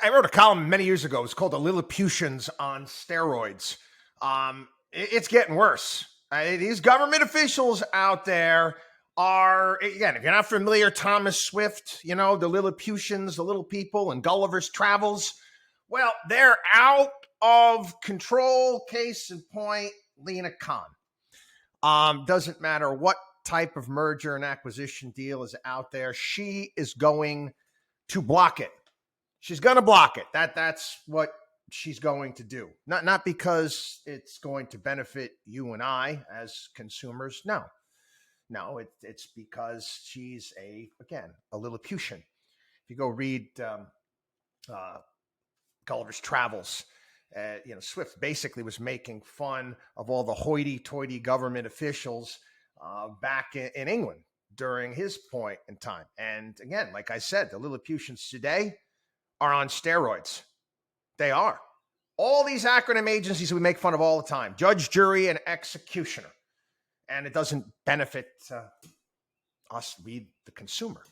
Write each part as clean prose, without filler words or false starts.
I wrote a column many years ago. It's called "The Lilliputians on Steroids." It's getting worse. These government officials out there are, again, if you're not familiar, Thomas Swift, the Lilliputians, the little people, and Gulliver's Travels. Well, they're out of control. Case in point, Lina Khan. Doesn't matter what type of merger and acquisition deal is out there. She is going to block it. She's going to block it. That's what she's going to do. Not because it's going to benefit you and I as consumers. No, it's because she's a Lilliputian. If you go read Gulliver's Travels, Swift basically was making fun of all the hoity-toity government officials back in England during his point in time. And again, like I said, the Lilliputians today are on steroids. They are. All these acronym agencies we make fun of all the time: judge, jury, and executioner. And it doesn't benefit us, the consumer.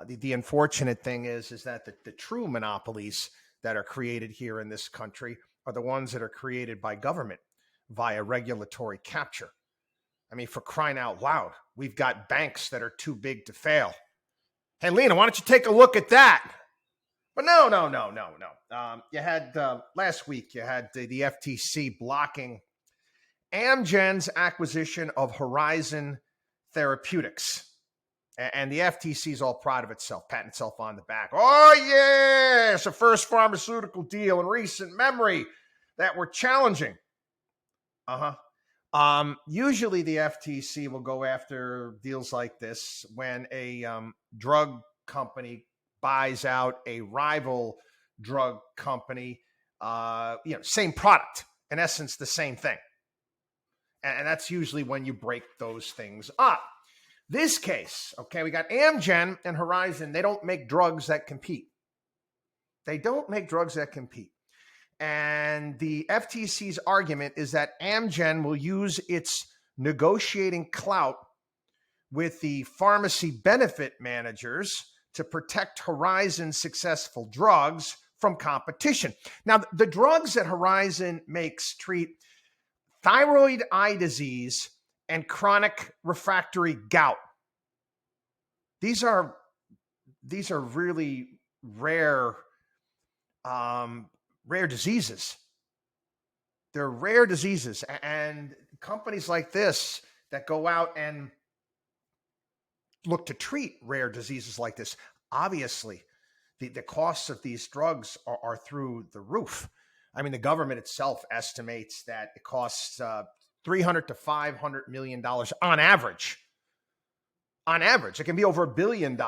The unfortunate thing is that the true monopolies that are created here in this country are the ones that are created by government via regulatory capture. I mean, for crying out loud, we've got banks that are too big to fail. Hey, Lina, why don't you take a look at that? But no. You had last week, you had the FTC blocking Amgen's acquisition of Horizon Therapeutics. And the FTC is all proud of itself, patting itself on the back. Oh, yeah, it's the first pharmaceutical deal in recent memory that we're challenging. Usually the FTC will go after deals like this when a drug company buys out a rival drug company, same product, in essence, the same thing. And that's usually when you break those things up. This case, okay, we got Amgen and Horizon. They don't make drugs that compete. And the FTC's argument is that Amgen will use its negotiating clout with the pharmacy benefit managers to protect Horizon's successful drugs from competition. Now, the drugs that Horizon makes treat thyroid eye disease and chronic refractory gout. These are really rare diseases. They're rare diseases, and companies like this that go out and look to treat rare diseases like this, obviously, the costs of these drugs are through the roof. I mean, the government itself estimates that it costs $300 to $500 million on average. On average, it can be over $1 billion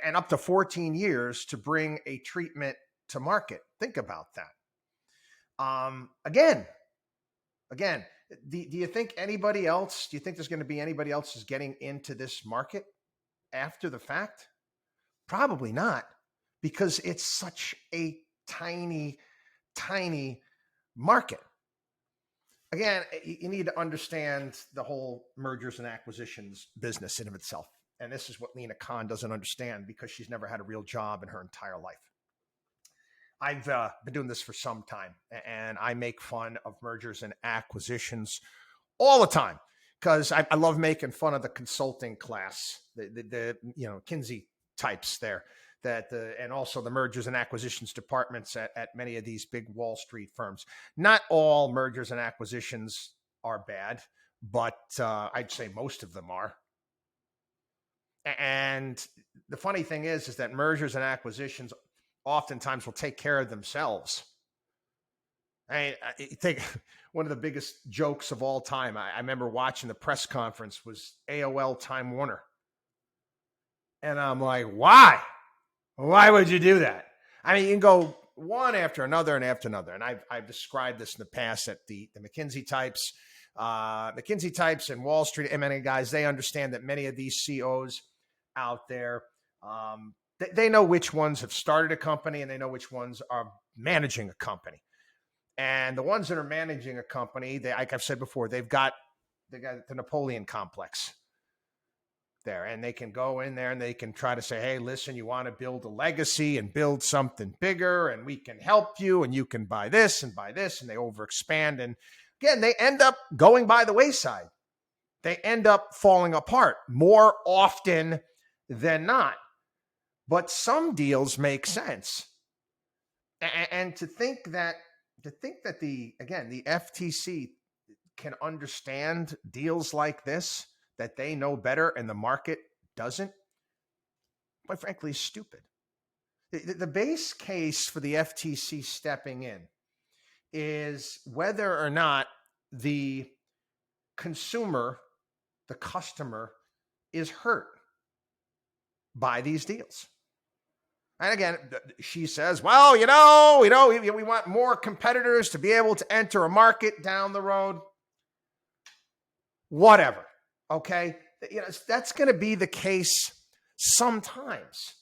and up to 14 years to bring a treatment to market. Think about that. Again, do you think anybody else? Do you think there's going to be anybody else who's getting into this market after the fact? Probably not, because it's such a tiny market. Again, you need to understand the whole mergers and acquisitions business in of itself. And this is what Lina Khan doesn't understand, because she's never had a real job in her entire life. I've been doing this for some time, and I make fun of mergers and acquisitions all the time, because I love making fun of the consulting class, the Kinsey types there, and also the mergers and acquisitions departments at many of these big Wall Street firms. Not all mergers and acquisitions are bad, but I'd say most of them are. And the funny thing is that mergers and acquisitions oftentimes will take care of themselves. I think one of the biggest jokes of all time, I remember watching the press conference, was AOL Time Warner. And I'm like, why? Why would you do that? I mean, you can go one after another and after another. And I've described this in the past that the McKinsey types and Wall Street M&A guys, they understand that many of these CEOs out there, they know which ones have started a company and they know which ones are managing a company. And the ones that are managing a company, like I've said before, they've got the Napoleon complex. there, and they can go in there and they can try to say, hey, listen, you want to build a legacy and build something bigger, and we can help you, and you can buy this, and they overexpand. And again, they end up going by the wayside. They end up falling apart more often than not. But some deals make sense. And to think that the FTC can understand deals like this, that they know better and the market doesn't, quite frankly, is stupid. The base case for the FTC stepping in is whether or not the consumer, the customer, is hurt by these deals. And again, she says, well, we want more competitors to be able to enter a market down the road. Whatever. Okay. That's going to be the case sometimes.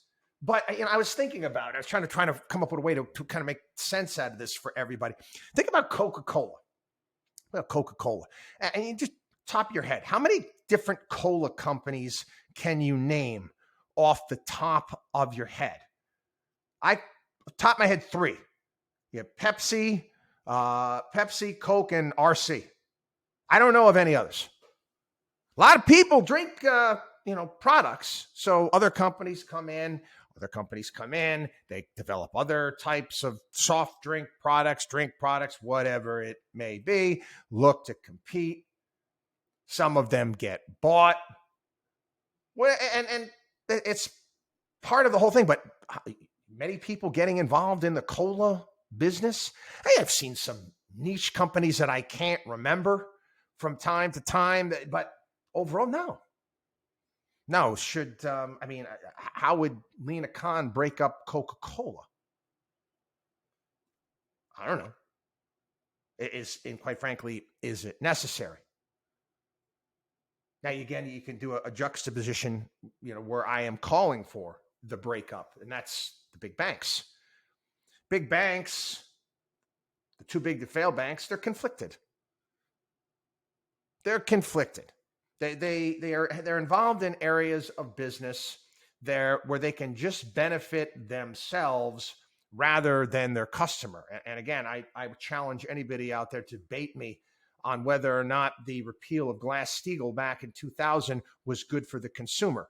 But, I was thinking about it. I was trying to come up with a way to kind of make sense out of this for everybody. Think about Coca-Cola. And you just top of your head, how many different cola companies can you name off the top of your head? Top of my head, 3. You have Pepsi, Coke, and RC. I don't know of any others. A lot of people drink, products. So other companies come in, they develop other types of soft drink products, whatever it may be, look to compete. Some of them get bought. And it's part of the whole thing, but many people getting involved in the cola business. I have seen some niche companies that I can't remember from time to time, but overall, no. How would Lina Khan break up Coca-Cola? I don't know. And quite frankly, is it necessary? Now, again, you can do a juxtaposition, where I am calling for the breakup, and that's the big banks. Big banks, the too big to fail banks, they're conflicted. They're involved in areas of business where they can just benefit themselves rather than their customer. And again, I challenge anybody out there to debate me on whether or not the repeal of Glass-Steagall back in 2000 was good for the consumer.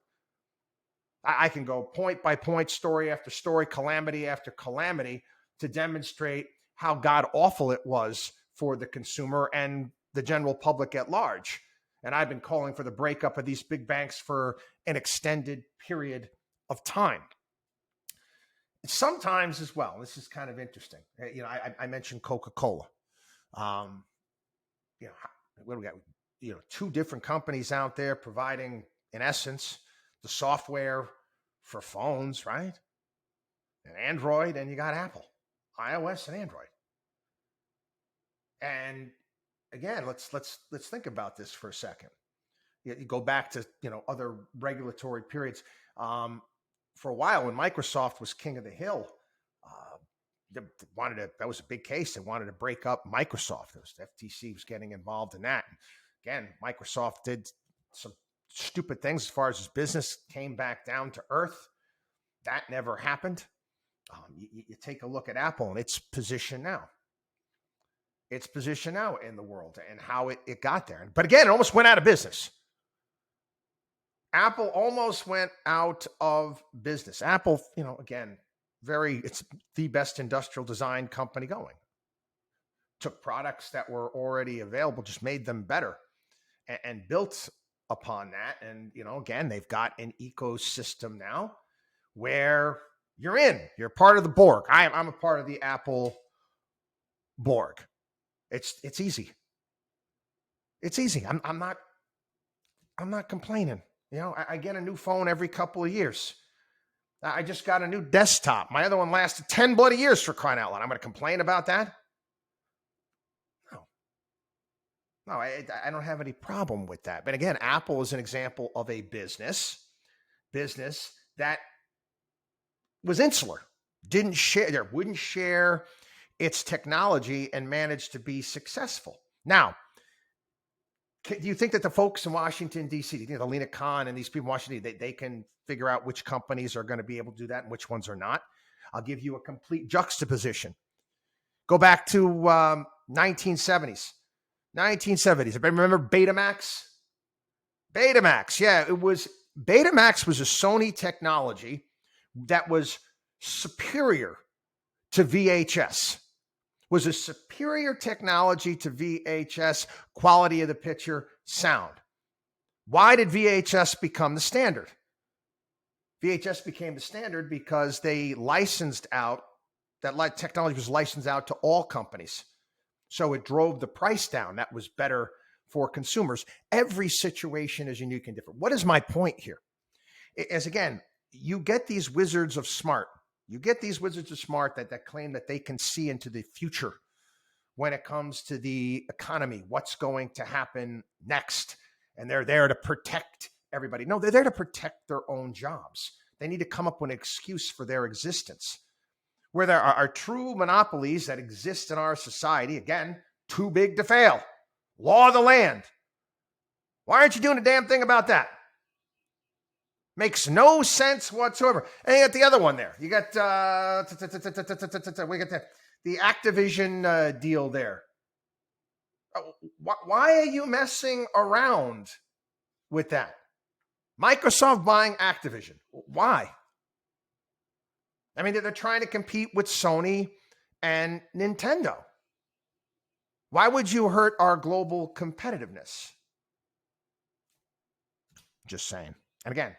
I can go point by point, story after story, calamity after calamity to demonstrate how god-awful it was for the consumer and the general public at large. And I've been calling for the breakup of these big banks for an extended period of time. Sometimes as well, this is kind of interesting. I mentioned Coca-Cola. What do we got? 2 different companies out there providing, in essence, the software for phones, right? And Android, and you got Apple, iOS and Android. And again, let's think about this for a second. You go back to other regulatory periods. For a while, when Microsoft was king of the hill, that was a big case. They wanted to break up Microsoft. The FTC was getting involved in that. And again, Microsoft did some stupid things as far as his business came back down to earth. That never happened. You take a look at Apple and its position now. Its position now in the world and how it got there. But again, it almost went out of business. Apple almost went out of business. Apple, again, it's the best industrial design company going. Took products that were already available, just made them better and built upon that. And, again, they've got an ecosystem now where you're part of the Borg. I'm a part of the Apple Borg. It's easy. It's easy. I'm not complaining. I get a new phone every couple of years. I just got a new desktop. My other one lasted 10 bloody years, for crying out loud. I'm going to complain about that? No, I don't have any problem with that. But again, Apple is an example of a business that was insular, wouldn't share its technology and managed to be successful. Now, Do you think that the folks in Washington, D.C., you know, the Lina Khan and these people in Washington, they can figure out which companies are going to be able to do that and which ones are not? I'll give you a complete juxtaposition. Go back to 1970s. 1970s. Everybody remember Betamax? Betamax. Yeah, Betamax was a Sony technology that was superior to VHS. Was a superior technology to VHS, quality of the picture, sound. Why did VHS become the standard? VHS became the standard because they licensed out, that technology was licensed out to all companies. So it drove the price down. That was better for consumers. Every situation is unique and different. What is my point here? As again, you get these wizards of smart. You get these wizards of smart that claim that they can see into the future when it comes to the economy, what's going to happen next. And they're there to protect everybody. No, they're there to protect their own jobs. They need to come up with an excuse for their existence. Where there are true monopolies that exist in our society, again, too big to fail. Law of the land. Why aren't you doing a damn thing about that? Makes no sense whatsoever. And you got the other one there. You got we got the Activision deal there. Why are you messing around with that? Microsoft buying Activision. Why? I mean, they're trying to compete with Sony and Nintendo. Why would you hurt our global competitiveness? Just saying. And again,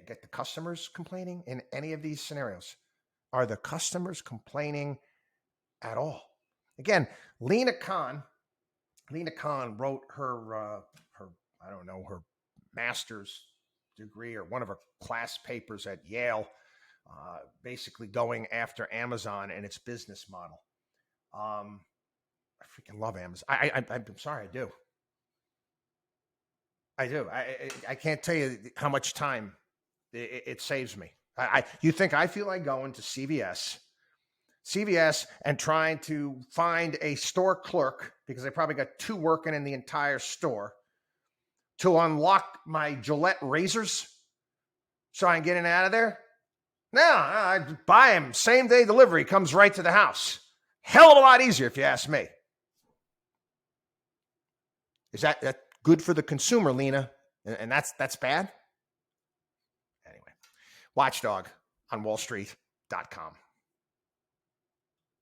get the customers complaining in any of these scenarios. Are the customers complaining at all? Again, Lina Khan wrote her her master's degree or one of her class papers at Yale, basically going after Amazon and its business model. I freaking love Amazon. I'm sorry, I do. I can't tell you how much time it saves me. You think I feel like going to CVS and trying to find a store clerk, because I probably got two working in the entire store, to unlock my Gillette razors so I can get in and out of there? No, I buy them. Same day delivery comes right to the house. Hell of a lot easier if you ask me. Is that good for the consumer, Lina? And that's bad? Anyway, WatchDog on wallstreet.com.